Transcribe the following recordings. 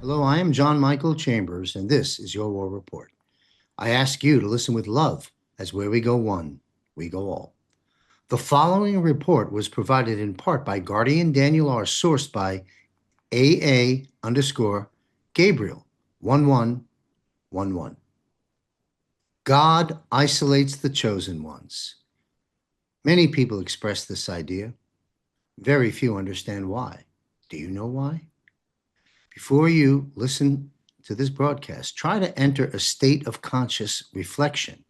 Hello, I am John Michael Chambers, and this is your War Report. I ask you to listen with love, as where we go one, we go all. The following report was provided in part by Guardian Daniel R. Sourced by AA underscore Gabriel 1111. God isolates the chosen ones. Many people express this idea. Very few understand why. Do you know why? Before you listen to this broadcast, try to enter a state of conscious reflection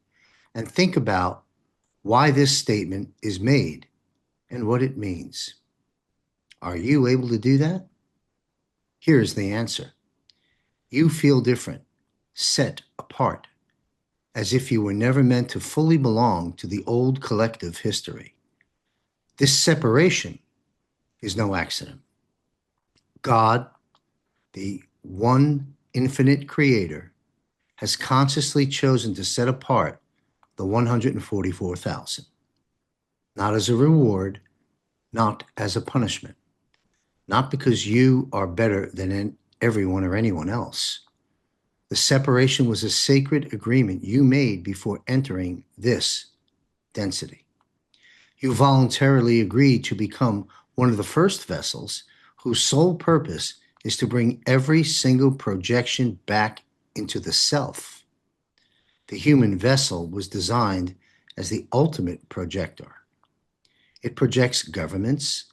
and think about why this statement is made and what it means. Are you able to do that? Here's the answer. You feel different, set apart, as if you were never meant to fully belong to the old collective history. This separation is no accident. God, the one infinite creator, has consciously chosen to set apart the 144,000, not as a reward, not as a punishment, not because you are better than everyone or anyone else. The separation was a sacred agreement you made before entering this density. You voluntarily agreed to become one of the first vessels whose sole purpose is to bring every single projection back into the self. The human vessel was designed as the ultimate projector. It projects governments,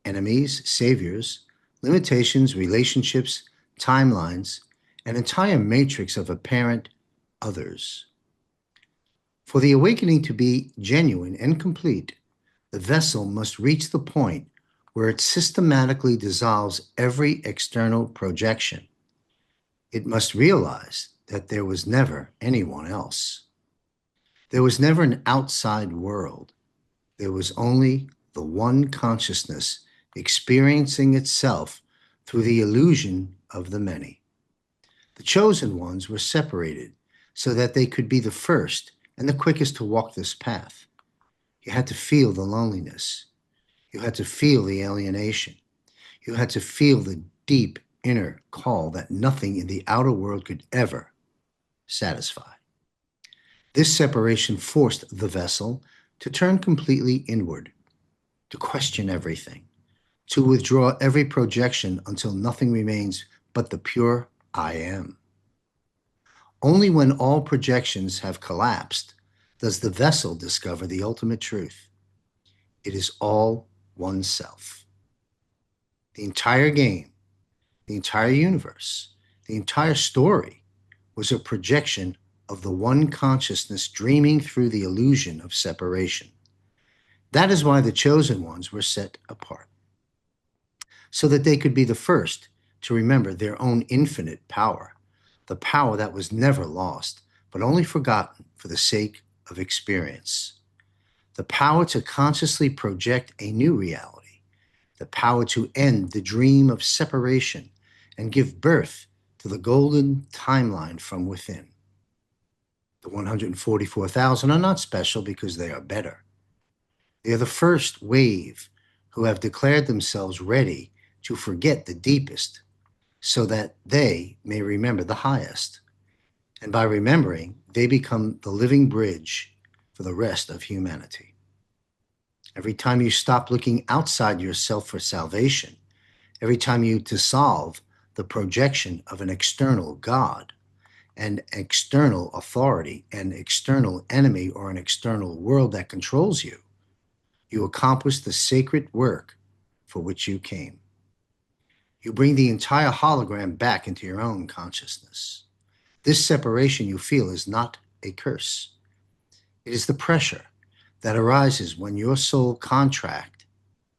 enemies, saviors, limitations, relationships, timelines, an entire matrix of apparent others. For the awakening to be genuine and complete, the vessel must reach the point where it systematically dissolves every external projection. It must realize that there was never anyone else. There was never an outside world. There was only the one consciousness experiencing itself through the illusion of the many. The chosen ones were separated so that they could be the first and the quickest to walk this path. You had to feel the loneliness. You had to feel the alienation. You had to feel the deep inner call that nothing in the outer world could ever satisfy. This separation forced the vessel to turn completely inward, to question everything, to withdraw every projection until nothing remains but the pure I am. Only when all projections have collapsed does the vessel discover the ultimate truth. It is all oneself. The entire game, the entire universe, the entire story was a projection of the one consciousness dreaming through the illusion of separation. That is why the chosen ones were set apart, so that they could be the first to remember their own infinite power, the power that was never lost, but only forgotten for the sake of experience. The power to consciously project a new reality, the power to end the dream of separation and give birth to the golden timeline from within. The 144,000 are not special because they are better. They are the first wave who have declared themselves ready to forget the deepest so that they may remember the highest. And by remembering, they become the living bridge for the rest of humanity. Every time you stop looking outside yourself for salvation, every time you dissolve the projection of an external God, an external authority, an external enemy, or an external world that controls you, you accomplish the sacred work for which you came. You bring the entire hologram back into your own consciousness. This separation you feel is not a curse. It is the pressure that arises when your soul contract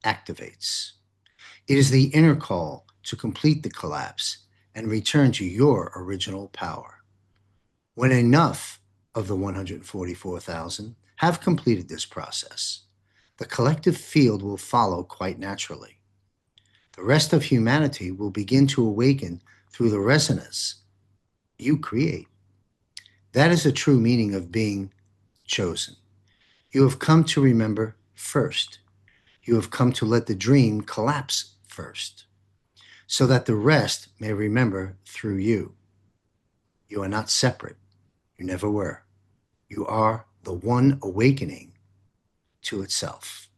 activates. It is the inner call to complete the collapse and return to your original power. When enough of the 144,000 have completed this process, the collective field will follow quite naturally. The rest of humanity will begin to awaken through the resonance you create. That is the true meaning of being chosen. You have come to remember first. You have come to let the dream collapse first. so that the rest may remember through you. You are not separate. You never were. You are the one awakening to itself.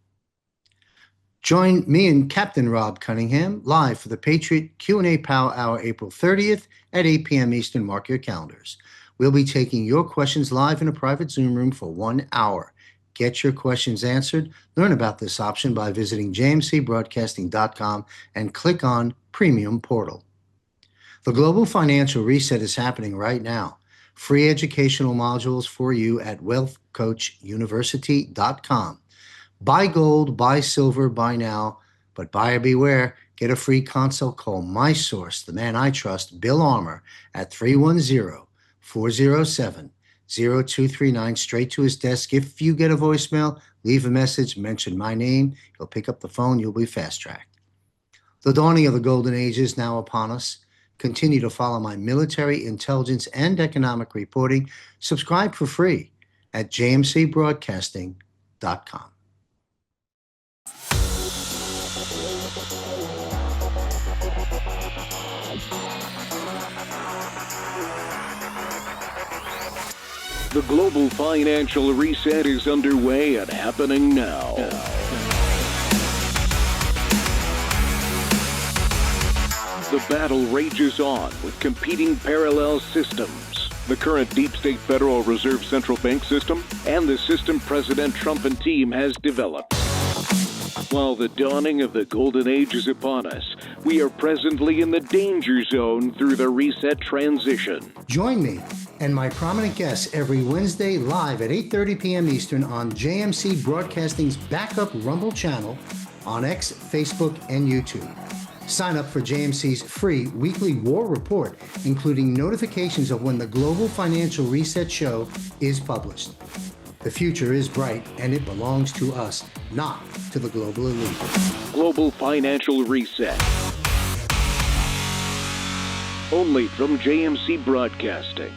Join me and Captain Rob Cunningham live for the Patriot Q&A Power Hour April 30th at 8 p.m. Eastern. Mark your calendars. We'll be taking your questions live in a private Zoom room for 1 hour. Get your questions answered. Learn about this option by visiting jmcbroadcasting.com and click on Premium Portal. The Global Financial Reset is happening right now. Free educational modules for you at wealthcoachuniversity.com. Buy gold, buy silver, buy now, but buyer beware. Get a free consult. Call my source, the man I trust, Bill Armour, at 310-407-0239, straight to his desk. If you get a voicemail, leave a message, mention my name. He'll pick up the phone. You'll be fast-tracked. The dawning of the golden age is now upon us. Continue to follow my military, intelligence, and economic reporting. Subscribe for free at jmcbroadcasting.com. The global financial reset is underway and happening now. The battle rages on with competing parallel systems. The current deep state Federal Reserve Central Bank system and the system President Trump and team has developed. While the dawning of the golden age is upon us, we are presently in the danger zone through the reset transition. Join me and my prominent guests every Wednesday live at 8:30 p.m. Eastern on JMC Broadcasting's backup Rumble channel on X, Facebook, and YouTube. Sign up for JMC's free weekly war report, including notifications of when the Global Financial Reset show is published. The future is bright, and it belongs to us, not to the global elite. Global Financial Reset. Only from JMC Broadcasting.